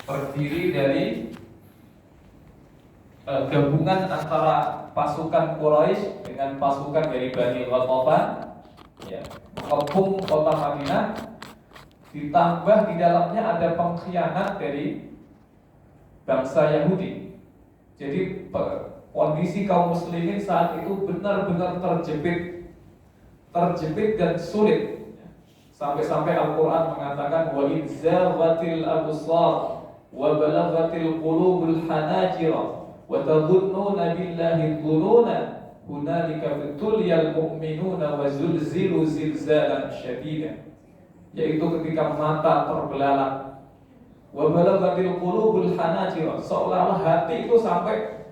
terdiri dari gabungan antara pasukan Quraisy dengan pasukan dari Bani Ghatafan, ya, mengepung kota Madinah. Ditambah di dalamnya ada pengkhianat dari bangsa Yahudi. Jadi kondisi kaum muslimin saat itu benar-benar terjepit dan sulit. Sampai-sampai Al-Quran mengatakan wa idzaghatil absar wa balaghatil qulubul hanajira wa tadhunnuna billahi dhununa hunalika bituliyal mu'minuna wa zulzilu zilzalan syadida. Yaitu ketika mata terbelalak, wa balaghatil qulubul hanajira, seolah-olah hati itu sampai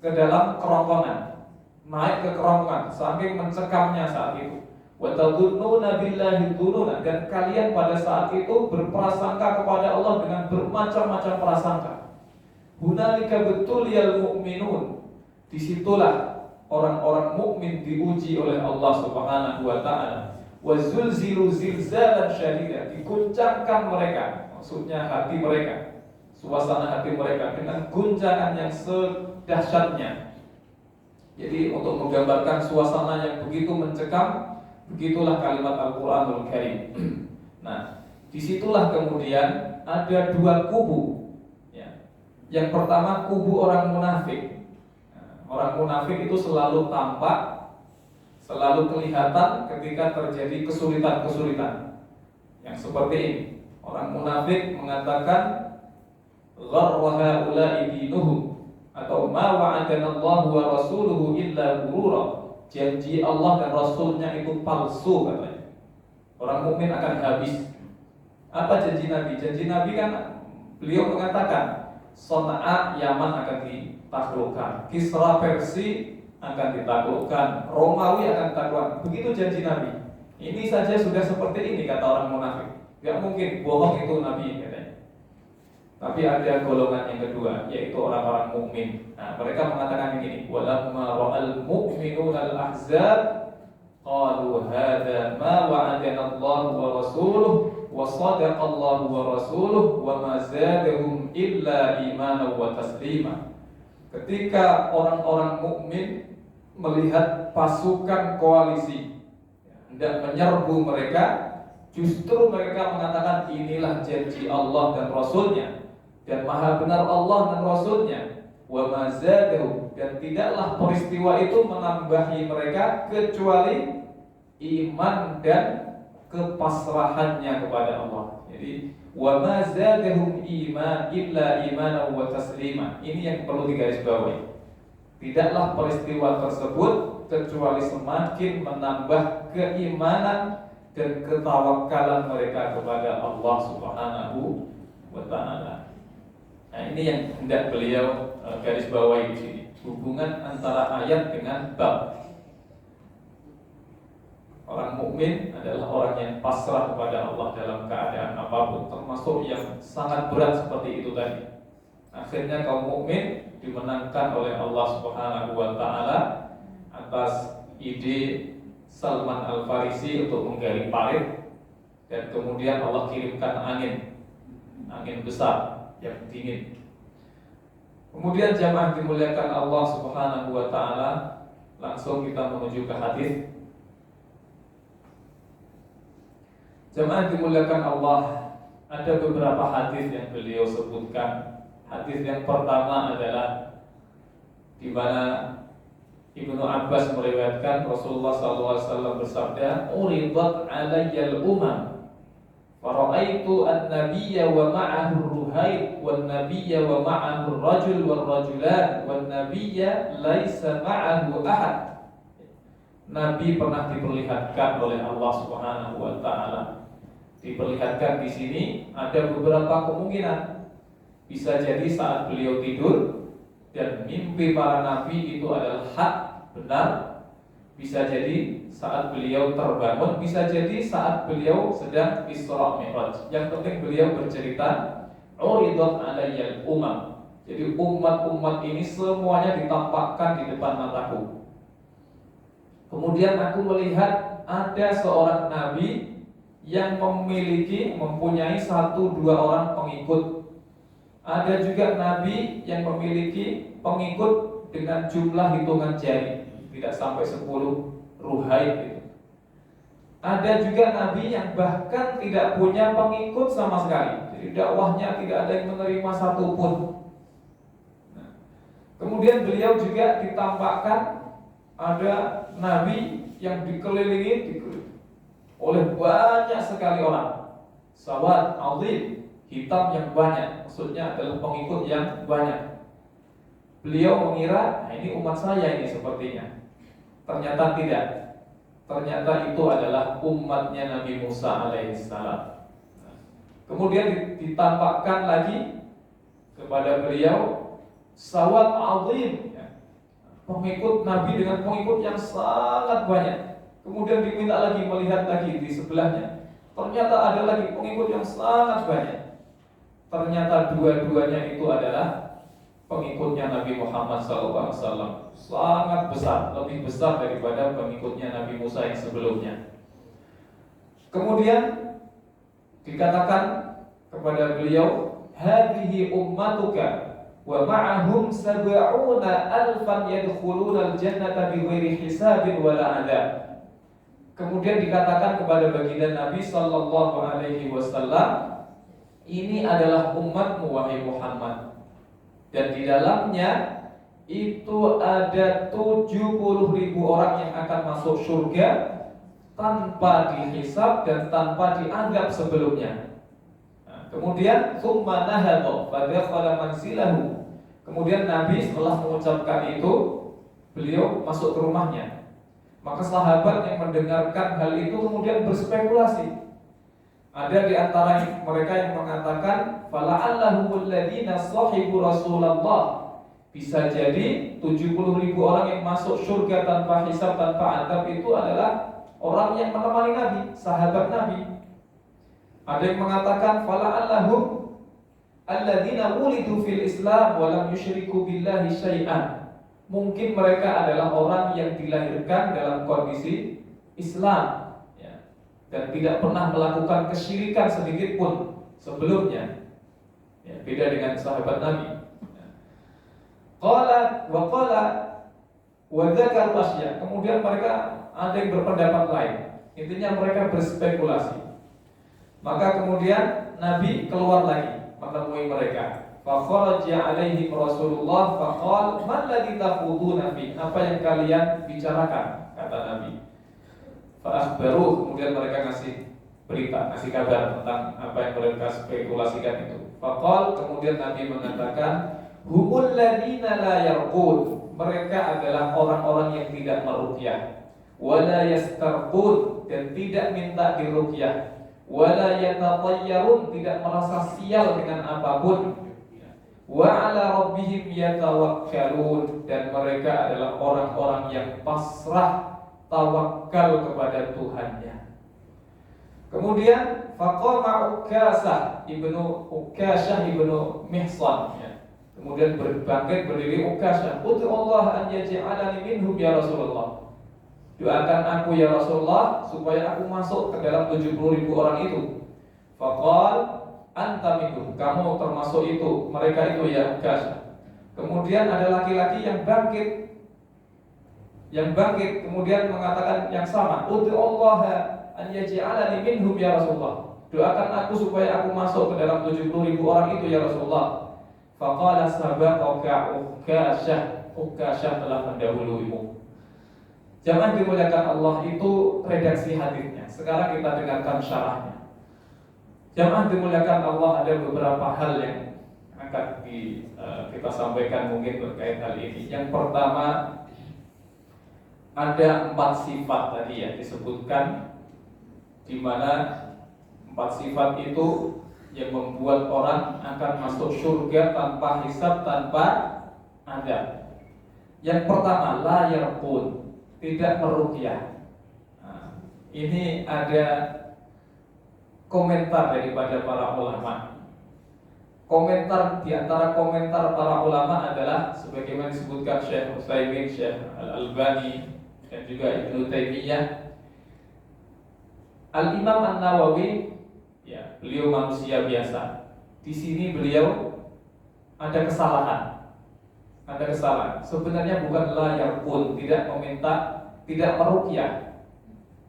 ke dalam kerongkongan, naik ke kerongkongan, saking mencekamnya saat itu. Wa tadhunnuna billahi dhununa, dan kalian pada saat itu berprasangka kepada Allah dengan bermacam-macam prasangka. Hunalika betuliyal mu'minun, disitulah orang-orang mukmin diuji oleh Allah Subhanahu wa taala. Wa zulzilu zilzalan syadida, diguncangkan mereka, maksudnya hati mereka, suasana hati mereka dengan guncangan yang sedahsyatnya. Jadi untuk menggambarkan suasana yang begitu mencekam, begitulah kalimat Al-Quranul Karim. Nah, disitulah kemudian ada dua kubu, ya. Yang pertama kubu orang munafik. Orang munafik itu selalu tampak, selalu kelihatan ketika terjadi kesulitan-kesulitan yang seperti ini. Orang munafik mengatakan gharra haula'i dinuhum, atau ma wa'adana Allah wa rasuluhu illa ghurura, janji Allah dan Rasulnya itu palsu katanya. Orang mukmin akan habis. Apa janji Nabi? Janji Nabi kan beliau mengatakan Sana'a Yaman akan ditaklukkan, Kisra Persia akan ditaklukkan, Romawi akan ditaklukkan. Begitu janji Nabi. Ini saja sudah seperti ini kata orang munafik. Gak mungkin, bohong itu Nabi katanya. Tapi ada golongan yang kedua, yaitu orang-orang mukmin. Nah, mereka mengatakan begini, walamma ra'al mu'minuna al-ahzab qalu hadza ma wa'adana Allah wa rasuluhu wa sadaqa Allah wa rasuluhu wa ma zadahum illa imanan wa taslima. Ketika orang-orang mukmin melihat pasukan koalisi hendak menyerbu mereka, justru mereka mengatakan inilah janji Allah dan Rasulnya, dan maha benar Allah dan Rasulnya. Wa ma zadahum, dan tidaklah peristiwa itu menambahi mereka kecuali iman dan kepasrahannya kepada Allah. Jadi wa ma zadahum iman illa imanan wa taslima. Ini yang perlu digarisbawahi. Tidaklah peristiwa tersebut kecuali semakin menambah keimanan dan ketawakkalan mereka kepada Allah Subhanahu wa taala. Nah, ini yang hendak beliau garisbawahi di sini. Hubungan antara ayat dengan bab. Orang mukmin adalah orang yang pasrah kepada Allah dalam keadaan apapun, termasuk yang sangat berat seperti itu tadi. Akhirnya kaum mukmin dimenangkan oleh Allah Subhanahu wa taala atas ide Salman Al-Farisi untuk menggali parit, dan kemudian Allah kirimkan angin besar yang dingin. Kemudian jamaah dimuliakan Allah Subhanahu wa taala, langsung kita menuju ke hadis. Jamaah dimuliakan Allah, ada beberapa hadis yang beliau sebutkan. Hadis yang pertama adalah di mana Ibnu Abbas meriwayatkan Rasulullah SAW bersabda, "Uridat 'alayya al-umam, fara'aitu an-nabiyya wa ma'ahu ar-ruhayb, wan-nabiyya wa ma'ahu ar-rajul wal-rajulan, wan-nabiyya laisa ma'ahu ahad." Nabi pernah diperlihatkan oleh Allah Subhanahu wa taala. Diperlihatkan di sini ada beberapa kemungkinan. Bisa jadi saat beliau tidur dan mimpi para nabi itu adalah hak, benar. Bisa jadi saat beliau terbangun, bisa jadi saat beliau sedang Isra Mi'raj. Yang penting beliau bercerita, uridat 'alayyal umam. Jadi umat-umat ini semuanya ditampakkan di depan mataku. Kemudian aku melihat ada seorang nabi yang mempunyai 1-2 orang pengikut. Ada juga nabi yang memiliki pengikut dengan jumlah hitungan jari, tidak sampai 10 ruhaid gitu. Ada juga nabi yang bahkan tidak punya pengikut sama sekali. Jadi dakwahnya tidak ada yang menerima satupun. Nah, kemudian beliau juga ditampakkan ada nabi yang dikelilingi oleh banyak sekali orang. Sawad azim, hitam yang banyak, maksudnya adalah pengikut yang banyak. Beliau mengira, nah ini umat saya ini sepertinya. Ternyata tidak. Ternyata itu adalah umatnya Nabi Musa alaihissalam. Kemudian ditampakkan lagi kepada beliau sawad azim, pengikut Nabi dengan pengikut yang sangat banyak. Kemudian diminta lagi melihat lagi di sebelahnya. Ternyata ada lagi pengikut yang sangat banyak. Ternyata dua-duanya itu adalah pengikutnya Nabi Muhammad SAW. Sangat besar, lebih besar daripada pengikutnya Nabi Musa yang sebelumnya. Kemudian dikatakan kepada beliau, hadhihi ummatuka wa ma'ahum sab'una alfan yadkhuluna al-jannata bighairi hisabin wala adab. Kemudian dikatakan kepada baginda Nabi sallallahu alaihi wasallam, ini adalah umatmu wahai Muhammad, dan di dalamnya itu ada 70.000 orang yang akan masuk surga tanpa dihisab dan tanpa dianggap sebelumnya. Nah, kemudian thumma nahadha fadakhala manzilahu. Kemudian Nabi setelah mengucapkan itu, beliau masuk ke rumahnya. Maka sahabat yang mendengarkan hal itu kemudian berspekulasi. Ada di antara mereka yang mengatakan, fala'allahumul ladzina sahibu Rasulullah. Bisa jadi 70.000 orang yang masuk surga tanpa hisab, tanpa adab itu adalah orang yang menemani Nabi, sahabat Nabi. Ada yang mengatakan, fala'allahum alladzina wulidu fil Islam wa lam yusyriku billahi syai'an. Mungkin mereka adalah orang yang dilahirkan dalam kondisi Islam, ya, dan tidak pernah melakukan kesyirikan sedikit pun sebelumnya, ya, beda dengan sahabat Nabi. Qala wa qala wa dzakaru asya. Kemudian mereka ada yang berpendapat lain. Intinya mereka berspekulasi. Maka kemudian Nabi keluar lagi menemui mereka. Fa kharaja alaihim Rasulullah faqala man ladzi taquduna fi? Apa yang kalian bicarakan? Kata Nabi. Fa akhbaru, kemudian mereka ngasih berita, ngasih kabar tentang apa yang mereka spekulasikan itu. Faqal, kemudian Nabi mengatakan, humul ladzina la yarqud. Mereka adalah orang-orang yang tidak meruqyah, wala yastarqud, dan tidak minta diruqyah, wala yatatayyarun, tidak merasa sial dengan apapun, wa ala rabbihim yatawakkalun, dan mereka adalah orang-orang yang pasrah tawakal kepada Tuhannya. Kemudian faqama Ukasah ibnu Mihsan, ya. Kemudian berbangkit berdiri Ukasah, ud'u Allah an yaj'alani minhum ya Rasulullah. Doakan aku ya Rasulullah supaya aku masuk ke dalam 70.000 orang itu. Faqal anta minhum, kamu termasuk itu, mereka itu ya Ukasah. Kemudian ada laki-laki yang bangkit kemudian mengatakan yang sama, ud'u Allah an yaj'alani minhum ya Rasulullah. Doakan aku supaya aku masuk ke dalam 70.000 orang itu ya Rasulullah. Faqala sabaqaka Ukasah telah mendahuluimu. Jangan dimuliakan Allah, itu redaksi hadisnya. Sekarang kita dengarkan syarahnya. Jamaah dimuliakan Allah, ada beberapa hal yang akan kita sampaikan mungkin terkait hal ini. Yang pertama, ada 4 sifat tadi ya disebutkan, di mana 4 sifat itu yang membuat orang akan masuk surga tanpa hisab, tanpa adab. Yang pertama, la yarqud, tidak meruqyah. Nah, ini ada komentar daripada para ulama. Komentar, di antara komentar para ulama adalah sebagaimana disebutkan Syekh Utsaimin, Syekh Al-Albani, dan juga Ibnu Taimiyah. Al-Imam An-Nawawi, ya, beliau manusia biasa. Di sini beliau ada kesalahan. Ada kesalahan. Sebenarnya bukan layar pun, tidak meminta, tidak meruqyah.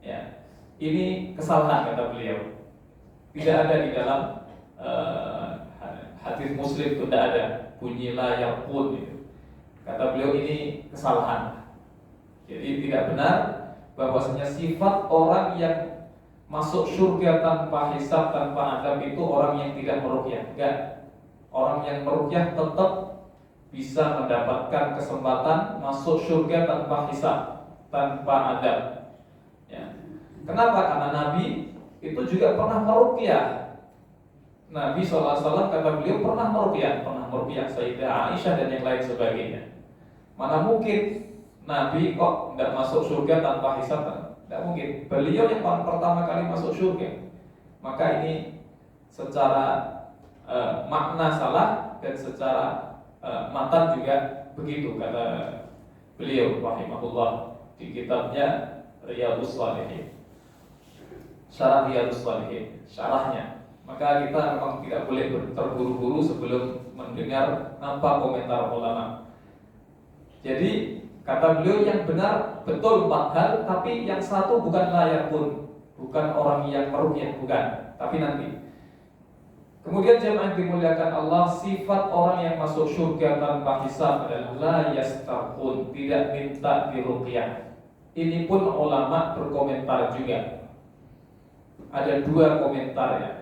Ya. Ini kesalahan kata beliau. Tidak ada di dalam hadis Muslim itu tidak ada bunyi layar pun gitu. Kata beliau ini kesalahan. Jadi tidak benar bahwasanya sifat orang yang masuk surga tanpa hisab, tanpa adab itu orang yang tidak meruqyah. Enggak. Orang yang meruqyah tetap bisa mendapatkan kesempatan masuk surga tanpa hisab, tanpa adab. Ya. Kenapa? Karena Nabi itu juga pernah meruqyah. Nabi SAW kata beliau pernah meruqyah Sayyidah Aisyah dan yang lain sebagainya. Mana mungkin Nabi kok tidak masuk surga tanpa hisab? Tidak mungkin. Beliau yang pertama kali masuk surga. Maka ini secara makna salah dan secara matan juga begitu kata beliau rahimahullah di kitabnya Riyadhus Shalihin. Syarah Riyadhus Shalihin, syarahnya. Maka kita memang tidak boleh terburu-buru sebelum mendengar apa komentar ulama. Jadi kata beliau yang benar betul 4 hal, tapi yang satu bukan layar pun, bukan orang yang meruqyah, bukan, tapi nanti. Kemudian jemaah dimuliakan Allah, sifat orang yang masuk surga tanpa hisab adalah la yastaqun, tidak minta diruqyah. Ini pun ulama berkomentar juga. Ada 2 komentar ya.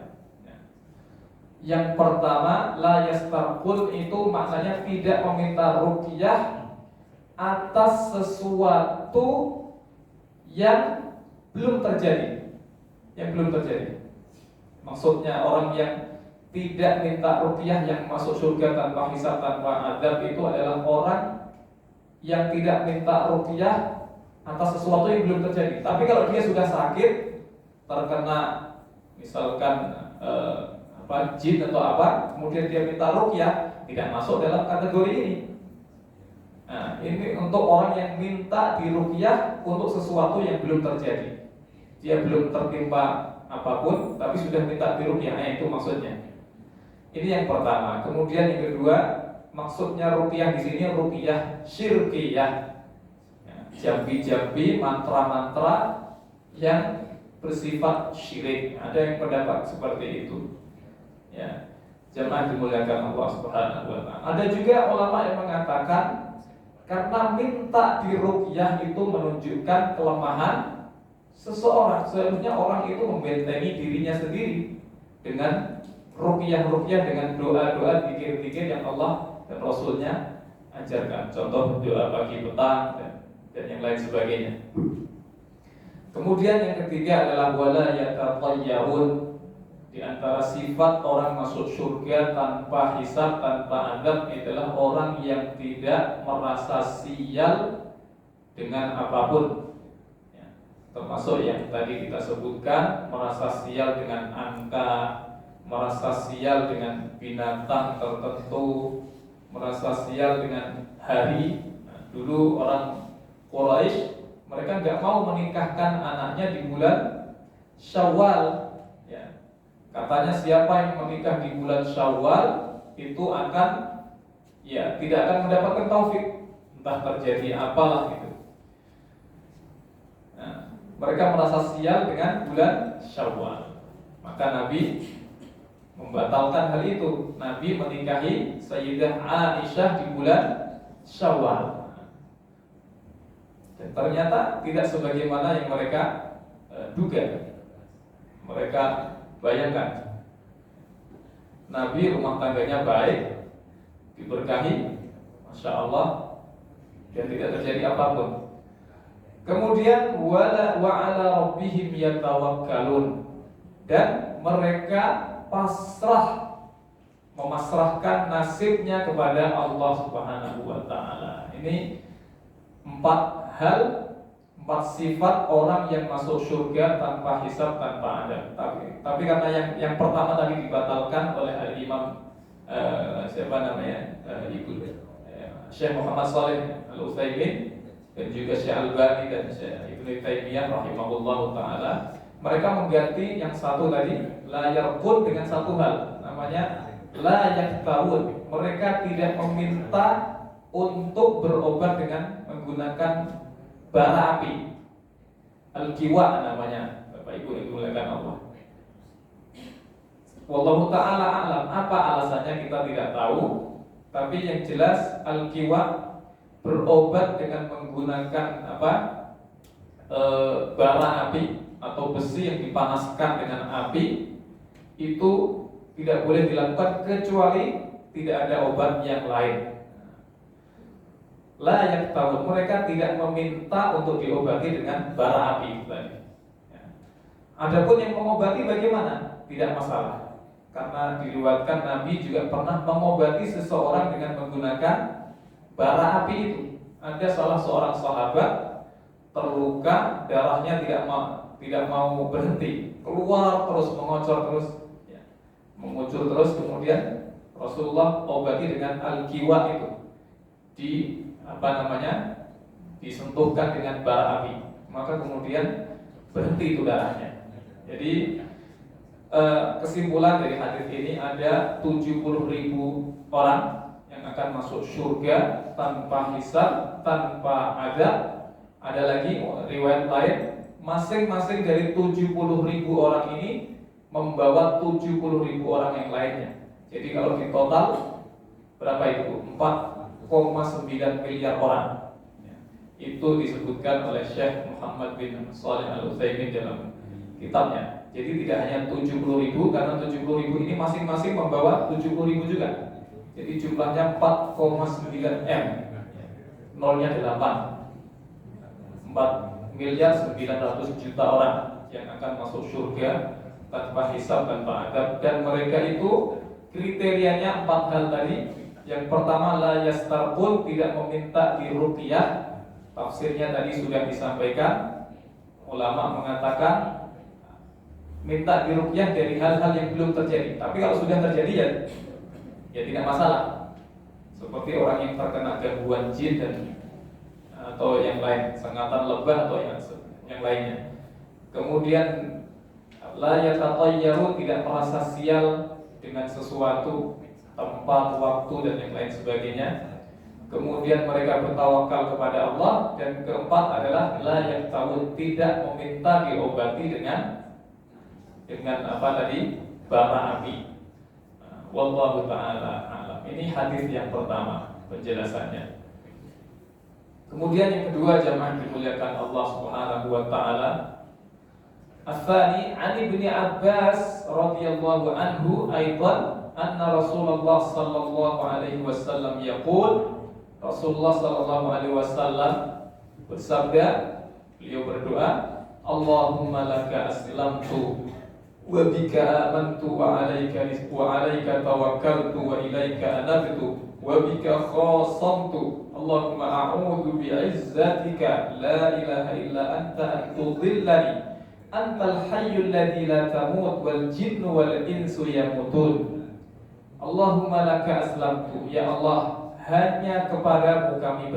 Yang pertama, la yastaqun itu maknanya tidak meminta ruqyah atas sesuatu yang belum terjadi. Maksudnya orang yang tidak minta ruqyah yang masuk surga tanpa hisab, tanpa adab itu adalah orang yang tidak minta ruqyah atas sesuatu yang belum terjadi. Tapi kalau dia sudah sakit, terkena misalkan jin atau apa, kemudian dia minta ruqyah, tidak masuk dalam kategori ini. Nah, ini untuk orang yang minta diruqyah untuk sesuatu yang belum terjadi. Dia belum tertimpa apapun, tapi sudah minta diruqyah. Nah, itu maksudnya. Ini yang pertama. Kemudian yang kedua, maksudnya ruqyah di sini ruqyah syirkiyah. Jambi-jambi, mantra-mantra yang bersifat syirik. Ada yang pendapat seperti itu. Ya. Jemaah dimuliakan Allah Subhanahu wa taala. Ada juga ulama yang mengatakan karena minta diruqyah itu menunjukkan kelemahan seseorang. Seharusnya orang itu membentengi dirinya sendiri dengan ruqyah-ruqyah, dengan doa-doa, zikir-zikir yang Allah dan Rasulnya ajarkan. Contoh doa pagi petang dan yang lain sebagainya. Kemudian yang ketiga adalah wala yatatayyarun. Di antara sifat orang masuk surga tanpa hisab, tanpa adab adalah orang yang tidak merasa sial dengan apapun. Ya, termasuk yang tadi kita sebutkan, merasa sial dengan angka, merasa sial dengan binatang tertentu, merasa sial dengan hari. Nah, dulu orang Quraisy mereka nggak mau menikahkan anaknya di bulan Syawal. Katanya siapa yang menikah di bulan Syawal itu akan tidak akan mendapatkan taufik, entah terjadi apalah gitu. Nah, mereka merasa sial dengan bulan Syawal. Maka Nabi membatalkan hal itu. Nabi menikahi Sayyidah Aisyah di bulan Syawal. Dan ternyata tidak sebagaimana yang mereka duga. Mereka bayangkan, Nabi rumah tangganya baik, diberkahi, Masya Allah, dan tidak terjadi apapun. Kemudian wa ala rabbihim yatawakkalun, dan mereka memasrahkan nasibnya kepada Allah Subhanahu wa taala. Ini 4 hal, 4 sifat orang yang masuk surga tanpa hisab, tanpa adab. Tapi karena yang pertama tadi dibatalkan oleh Al-Imam Syekh Muhammad Shalih Al-Utsaimin dan juga Syekh Al-Albani dan Syekh Ibnu Taimiyah rahimahullahu taala, mereka mengganti yang satu tadi layar pun dengan satu hal, namanya La yaktawun, mereka tidak meminta untuk berobat dengan menggunakan bara api. Al-kiwa namanya, Bapak Ibu yang dimuliakan Allah. Wallahu ta'ala a'lam. Apa alasannya kita tidak tahu, tapi yang jelas al-kiwa berobat dengan menggunakan bara api atau besi yang dipanaskan dengan api itu tidak boleh dilakukan kecuali tidak ada obat yang lain. La yaktawun, mereka tidak meminta untuk diobati dengan bara api tadi. Adapun yang mengobati bagaimana? Tidak masalah. Karena diriwayatkan Nabi juga pernah mengobati seseorang dengan menggunakan bara api itu. Ada salah seorang sahabat terluka, darahnya tidak mau berhenti, keluar terus, mengucur terus, kemudian Rasulullah obati dengan al-kiwa itu, disentuhkan dengan bara api, maka kemudian berhenti itu darahnya. Jadi kesimpulan dari hadis ini ada 70.000 orang yang akan masuk surga tanpa hisab, tanpa azab. Ada lagi riwayat lain, masing-masing dari 70.000 orang ini membawa 70.000 orang yang lainnya. Jadi kalau di total berapa itu? 4,9 miliar orang. Itu disebutkan oleh Syekh Muhammad bin Shalih Al-Utsaimin dalam kitabnya. Jadi tidak hanya 70.000, karena 70.000 ini masing-masing membawa 70.000 juga. Jadi jumlahnya 4,9 M, nolnya 8. 4.900.000.000 orang yang akan masuk surga tanpa hisab, tanpa adab. Dan mereka itu kriterianya 4 hal tadi. Yang pertama, la yastarqun, tidak meminta diruqyah. Tafsirnya tadi sudah disampaikan. Ulama mengatakan minta diruqyah dari hal-hal yang belum terjadi. Tapi kalau sudah terjadi ya tidak masalah. Seperti orang yang terkena gangguan jin dan atau yang lain, sengatan lebah atau yang lainnya. Kemudian la yatatayyaru, tidak merasa sial dengan sesuatu, tempat, waktu dan yang lain sebagainya. Kemudian mereka bertawakal kepada Allah. Dan keempat adalah la yaktawun, tidak meminta diobati dengan bara api. Wallahu ta'ala a'lam. Ini hadis yang pertama penjelasannya. Kemudian yang kedua, jamaah dimuliakan Allah Subhanahu wa taala. Ats-tsani 'an Ibnu Abbas radhiyallahu anhu aidan anna Rasulullah sallallahu alaihi wasallam yaqul, Rasulullah sallallahu alaihi wasallam bersabda, beliau berdoa, Allahumma laka aslamtu wa bika amantu wa 'alaika tawakkaltu wa ilaika anabtu wa bika khasamtu. Allahumma a'udzu bi'izzatika la ilaha illa anta an tudhillani antal hayyul ladzi la tamut wal jinnu wal insu yamutun. Allahumma laka aslamtu, ya Allah, hanya kepadamu kami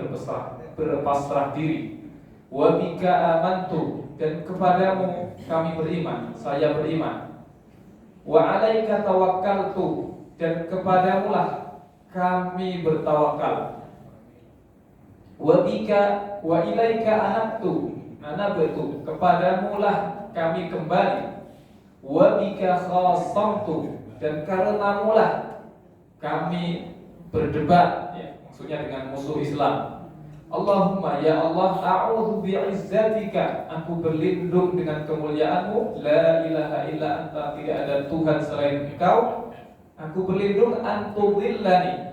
berpasrah diri. Wa bika amantu, dan kepadamu kami beriman, saya beriman. Wa 'alaika tawakkaltu, dan kepadamulah kami bertawakal. Wa bika wa ilaika anabtu, kepadamulah kami kembali. Wa bika khasamtu, dan karenamulah kami berdebat, maksudnya dengan musuh Islam. Allahumma, ya Allah, a'udzu bi'izzatika, aku berlindung dengan kemuliaanmu, la ilaha illa anta, tidak ada Tuhan selain Engkau. Aku berlindung antudhillani,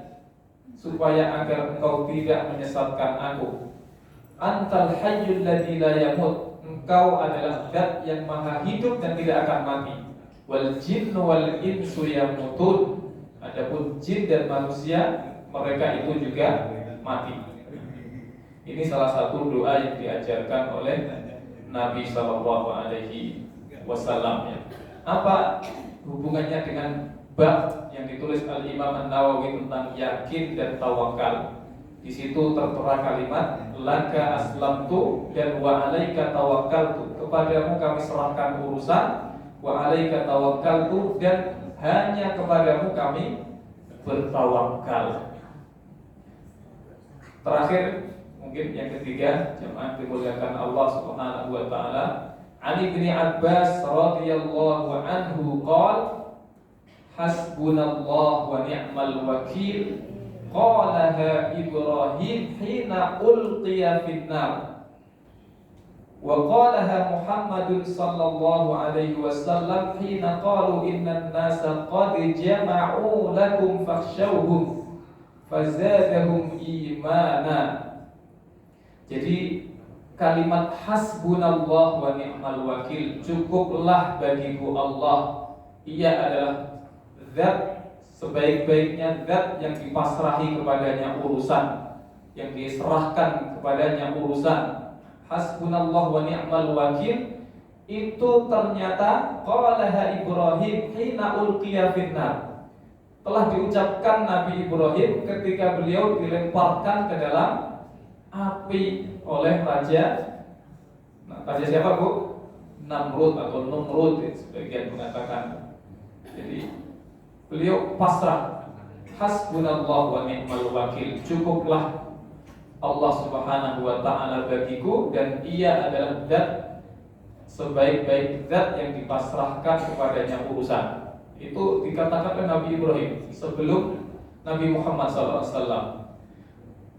supaya agar Engkau tidak menyesatkan aku. Antal hayyul ladzi la yamut, Engkau adalah zat yang maha hidup dan tidak akan mati. Wal jinnu wal insu yamutun, adapun jin dan manusia mereka itu juga mati. Ini salah satu doa yang diajarkan oleh Nabi Sallallahu Alaihi Wasallam. Apa hubungannya dengan bab yang ditulis Al-Imam An-Nawawi tentang yakin dan tawakal? Di situ tertera kalimat laka aslamtu dan wa alaika tawakkaltu, kepadamu kami serahkan urusan, wa alaika tawakkaltu, dan hanya kepadamu kami bertawakal. Terakhir, mungkin yang ketiga, jemaah dimuliakan Allah Subhanahu wa taala, Ali bin Abbas radhiyallahu anhu qala hasbunallahu wa ni'mal wakil qalaha Ibrahim hina ulqiya fin-nar wa qalaha Muhammadun sallallahu alaihi wasallam hina qalu innan nasa qad jama'u lakum fakhshawhum fazadahum imana. Jadi kalimat hasbunallah wa ni'mal wakil, cukuplah bagiku Allah, ia adalah zat sebaik-baiknya zat yang dipasrahi kepadanya urusan, yang diserahkan kepadanya urusan. Hasbunallah wa ni'mal wakil itu ternyata qalaha Ibrahim hina ulqiya finnar, telah diucapkan Nabi Ibrahim ketika beliau dilemparkan ke dalam api oleh raja. Raja siapa, Bu? Namrud atau Numrud, sebagian mengatakan. Jadi beliau pasrah. Hasbunallah wa ni'mal wakil, cukuplah Allah Subhanahu wa taala bagiku, dan ia adalah zat sebaik-baik zat yang dipasrahkan kepadanya urusan. Itu dikatakan oleh Nabi Ibrahim sebelum Nabi Muhammad SAW.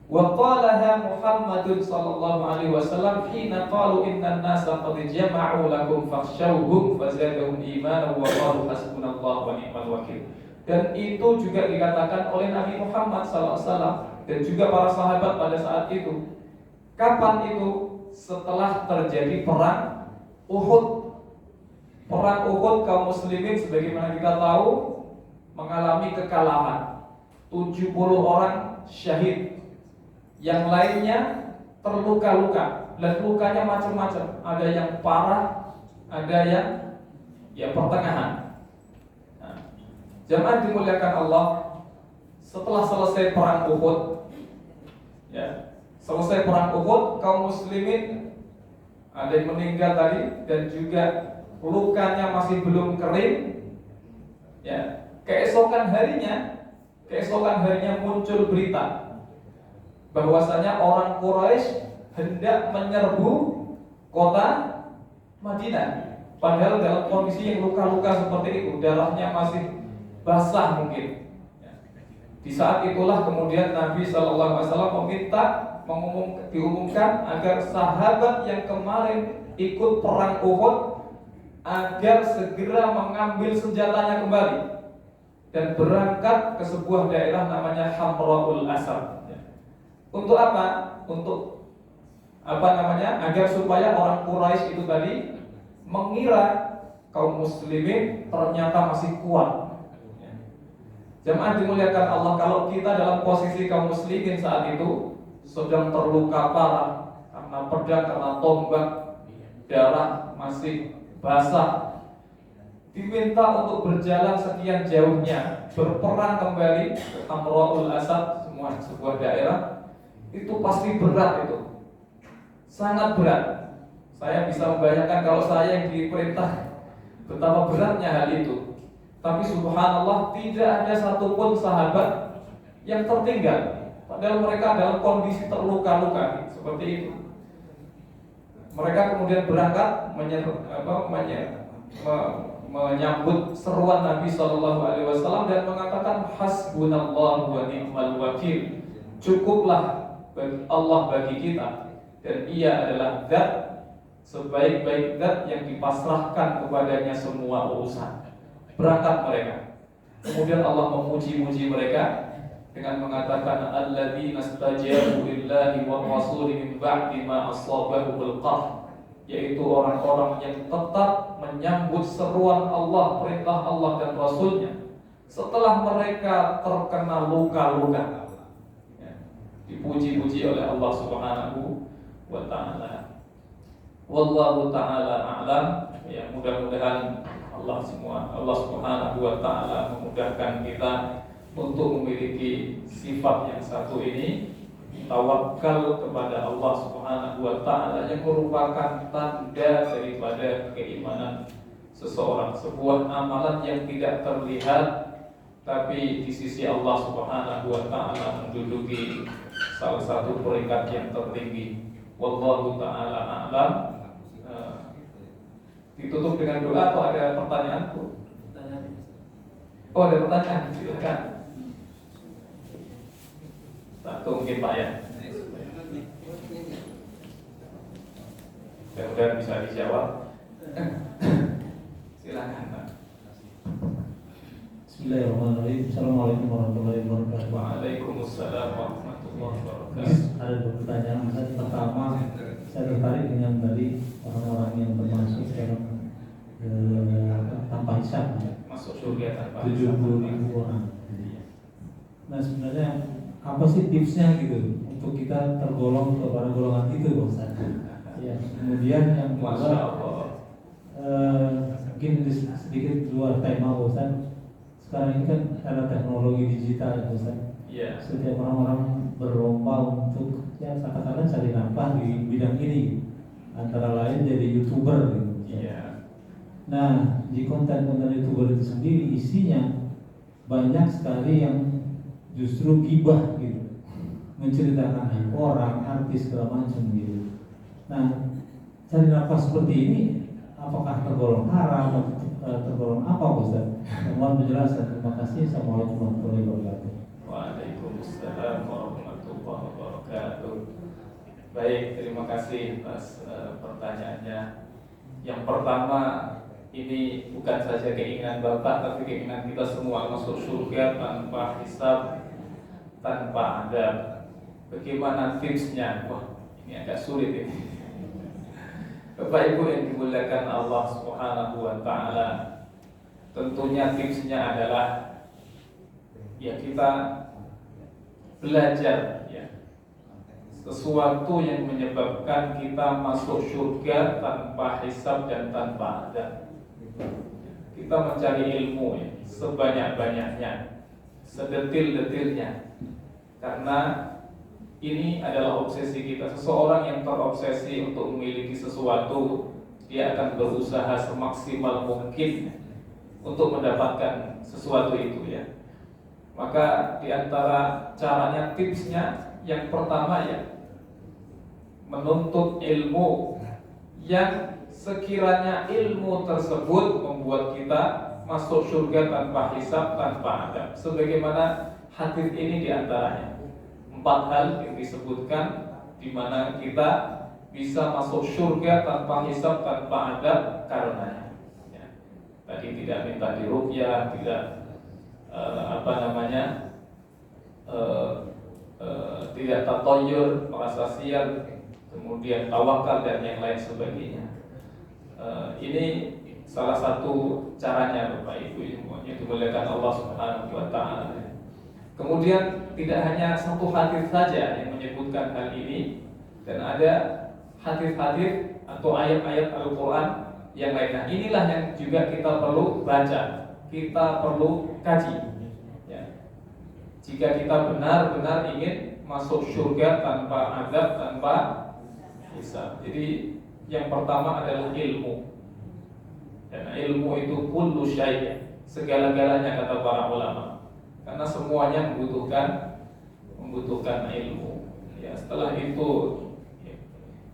Wa qalaha Muhammadun sallallahu alaihi wasallam hina qalu innan nasa qad jama'u lakum fakhshawhum fazadahum imanan wa qalu hasbunallahu wa ni'mal wakil. Dan itu juga dikatakan oleh Nabi Muhammad SAW dan juga para sahabat pada saat itu. Kapan itu? Setelah terjadi perang Uhud. Perang Uhud kaum muslimin sebagaimana kita tahu mengalami kekalahan. 70 orang syahid, yang lainnya terluka-luka, dan lukanya macam-macam. Ada yang parah, ada yang pertengahan. Jemaah dimuliakan Allah, setelah selesai perang Uhud, selesai perang Uhud, kaum muslimin ada yang meninggal tadi, dan juga lukanya masih belum kering. Keesokan harinya muncul berita bahwasanya orang Quraisy hendak menyerbu kota Madinah. Padahal dalam kondisi yang luka-luka seperti itu, darahnya masih basah mungkin. Di saat itulah kemudian Nabi SAW meminta diumumkan agar sahabat yang kemarin ikut perang Uhud agar segera mengambil senjatanya kembali dan berangkat ke sebuah daerah namanya Hamraul Asad. Untuk apa? Untuk agar supaya orang Quraisy itu tadi mengira kaum muslimin ternyata masih kuat. Jemaah dimuliakan Allah, kalau kita dalam posisi kaum muslimin saat itu sedang terluka parah karena pedang, karena tombak, darah masih basah, diminta untuk berjalan sekian jauhnya, berperang kembali ke Hamraul Asad, sebuah daerah, itu pasti berat, itu sangat berat. Saya bisa membayangkan kalau saya yang diperintah, betapa beratnya hal itu. Tapi subhanallah, tidak ada satupun sahabat yang tertinggal, padahal mereka dalam kondisi terluka-luka seperti itu. Mereka kemudian berangkat menyambut seruan Nabi SAW dan mengatakan hasbunallahu wa ni'mal wakil, cukuplah Allah bagi kita, dan ia adalah zat sebaik-baik zat yang dipasrahkan kepadanya semua urusan. Berangkat mereka. Kemudian Allah memuji-muji mereka dengan mengatakan alladzina stajabu lillahi wa rasuli min ba'di ma asabahumul qarh, yaitu orang-orang yang tetap menyambut seruan Allah, perintah Allah dan Rasulnya setelah mereka terkena luka-luka. Dipuji-puji oleh Allah Subhanahu wa ta'ala. Wallahu ta'ala a'lam. Mudah-mudahan Allah Subhanahu wa ta'ala memudahkan kita untuk memiliki sifat yang satu ini, tawakal kepada Allah Subhanahu wa ta'ala, yang merupakan tanda daripada keimanan seseorang, sebuah amalan yang tidak terlihat tapi di sisi Allah Subhanahu wa taala menduduki salah satu peringkat yang tertinggi. Wallahu taala a'lam. Ditutup dengan doa atau ada pertanyaan? Oh, ada pertanyaan, silakan. Satu mungkin Pak ya. Mudah-mudahan bisa dijawab. Silakan Pak. Bismillahirrahmanirrahim. Assalamualaikum warahmatullahi wabarakatuh. Waalaikumsalam warahmatullahi wabarakatuh. Ada dua pertanyaan. Pertama, saya tertarik dengan tadi orang-orang yang termasuk dalam tanpa hisab, masuk surga tanpa hisab. 70.000 orang. Nah, sebenarnya apa sih tipsnya gitu untuk kita tergolong kepada golongan itu, Pak Ustaz? Ya, kemudian yang kedua, mungkin sedikit luar tema, Pak Ustaz. Sekarang ini kan era teknologi digital, Ustaz. Yeah. Setiap orang-orang berlomba untuk ya katakanlah cari nafkah di bidang ini, antara lain jadi YouTuber gitu. Yeah. Nah, di konten-konten YouTuber itu sendiri isinya banyak sekali yang justru gibah gitu, menceritakan aib orang, artis segala macam gitu. Nah, cari nafkah seperti ini apakah tergolong haram atau tergolong apa, Ustaz? Mohon penjelasan. Terima kasih. Assalamualaikum warahmatullahi wabarakatuh. Waalaikumsalam warahmatullahi wabarakatuh. Baik, terima kasih atas pertanyaannya. Yang pertama, ini bukan saja keinginan Bapak, tapi keinginan kita semua masuk surga tanpa hisab, tanpa adab. Bagaimana tipsnya? Wah, ini agak sulit ini. Bapak Ibu yang dimuliakan Allah Subhanahu wa taala, tentunya tipsnya adalah ya kita belajar ya sesuatu yang menyebabkan kita masuk surga tanpa hisab dan tanpa adab. Kita mencari ilmu ya, sebanyak-banyaknya, sedetil-detilnya, karena ini adalah obsesi kita. Seseorang yang terobsesi untuk memiliki sesuatu, dia akan berusaha semaksimal mungkin untuk mendapatkan sesuatu itu ya. Maka di antara caranya, tipsnya, yang pertama ya menuntut ilmu yang sekiranya ilmu tersebut membuat kita masuk surga tanpa hisab, tanpa adab. Sebagaimana hadis ini di antaranya 4 hal yang disebutkan di mana kita bisa masuk surga tanpa hisab, tanpa adab karenanya. Ya. Tadi tidak minta diruqyah, tidak tidak tatoyur, merasa sial, kemudian tawakal dan yang lain sebagainya. Ini salah satu caranya Bapak Ibu yang dimuliakan Allah Subhanahu wa taala. Kemudian tidak hanya satu hadis saja yang menyebutkan hal ini, dan ada hadis-hadis atau ayat-ayat Al-Qur'an yang lainnya. Inilah yang juga kita perlu baca, kita perlu kaji. Ya. Jika kita benar-benar ingin masuk surga tanpa adab, tanpa hisab. Jadi yang pertama adalah ilmu. Dan ilmu itu kullu syai', segala-galanya kata para ulama. Karena semuanya membutuhkan ilmu. Ya, setelah itu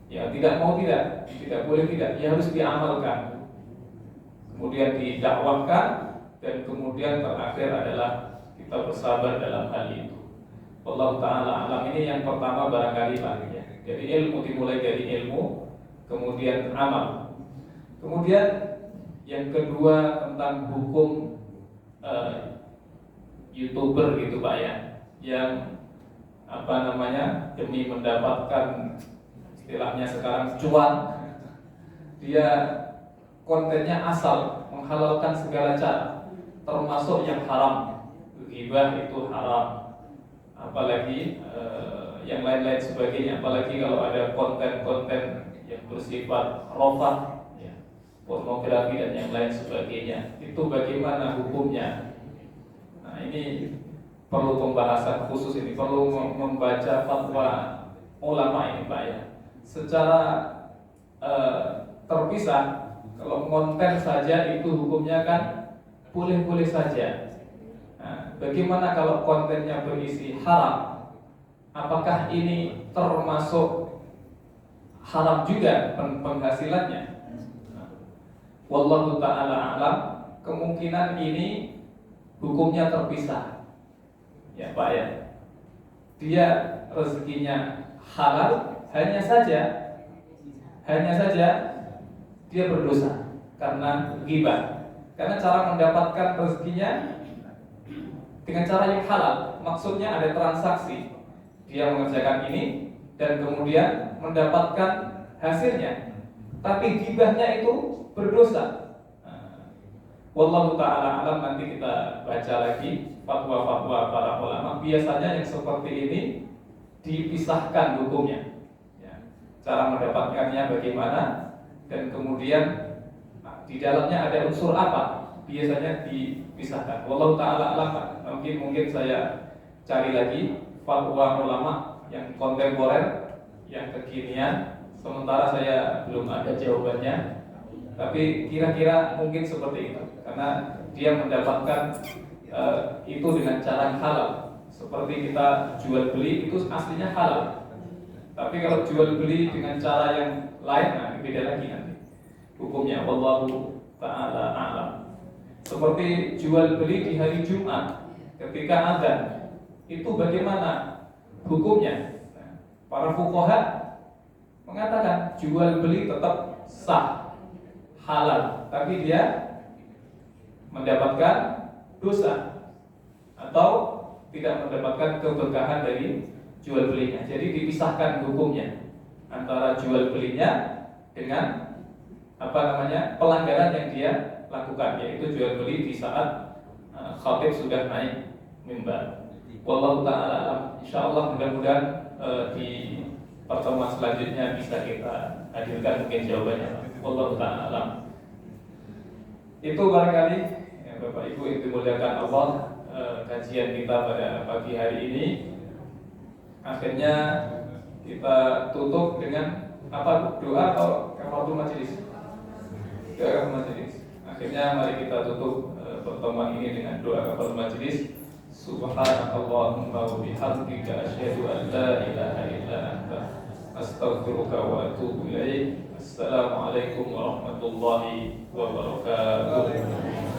ya tidak mau tidak boleh tidak, ya harus diamalkan. Kemudian didakwahkan, dan kemudian terakhir adalah kita bersabar dalam hal itu. Allah taala alam. Ini yang pertama barangkali Pak ya. Jadi ilmu dimulai dari ilmu, kemudian amal. Kemudian yang kedua tentang hukum YouTuber gitu Pak ya, yang demi mendapatkan istilahnya sekarang cuan, dia kontennya asal menghalalkan segala cara, termasuk yang haram. Ghibah itu haram, apalagi yang lain-lain sebagainya. Apalagi kalau ada konten-konten yang bersifat rofah ya, pornografi dan yang lain sebagainya, itu bagaimana hukumnya? Nah, ini perlu pembahasan khusus, ini perlu membaca fatwa ulama ini Pak ya. Secara terpisah, kalau konten saja itu hukumnya kan boleh-boleh saja. Nah, bagaimana kalau kontennya berisi haram? Apakah ini termasuk haram juga penghasilannya? Wallahu ta'ala a'lam. Kemungkinan ini hukumnya terpisah, ya Pak ya. Dia rezekinya halal, hanya saja dia berdosa karena ghibah. Karena cara mendapatkan rezekinya dengan cara yang halal, maksudnya ada transaksi. Dia mengerjakan ini dan kemudian mendapatkan hasilnya, tapi ghibahnya itu berdosa. Wallahu ta'ala alam. Nanti kita baca lagi fatwa-fatwa para ulama. Biasanya yang seperti ini dipisahkan hukumnya, ya. Cara mendapatkannya bagaimana, dan kemudian di dalamnya ada unsur apa, biasanya dipisahkan. Wallahu ta'ala alam. Mungkin saya cari lagi fatwa ulama yang kontemporer, yang kekinian. Sementara saya belum ada jawabannya, tapi kira-kira mungkin seperti itu, karena dia mendapatkan itu dengan cara halal. Seperti kita jual beli itu aslinya halal, tapi kalau jual beli dengan cara yang lain, nah beda lagi nanti hukumnya. Wallahu ta'ala a'lam. Seperti jual beli di hari Jumat ketika azan, itu bagaimana hukumnya? Nah, para fuqaha mengatakan jual beli tetap sah, halal, tapi dia mendapatkan dosa atau tidak mendapatkan keberkahan dari jual belinya. Jadi dipisahkan hukumnya antara jual belinya dengan pelanggaran yang dia lakukan, yaitu jual beli di saat khatib sudah naik mimbar. Wallahu ta'ala alam. Insyaallah mudah-mudahan di pertemuan selanjutnya bisa kita hadirkan mungkin jawabannya. Wallahu ta'ala alam. Itu barangkali ya, Bapak Ibu yang dimuliakan Allah, kajian kita pada pagi hari ini. Akhirnya kita tutup dengan doa atau kafaratul majelis? Doa kafaratul majelis. Akhirnya mari kita tutup pertemuan ini dengan doa kafaratul majelis. Subhanakallahumma wa bihamdika asyhadu an la ilaha illa anta astaghfiruka wa atubu ilaik. Assalamualaikum warahmatullahi wabarakatuh.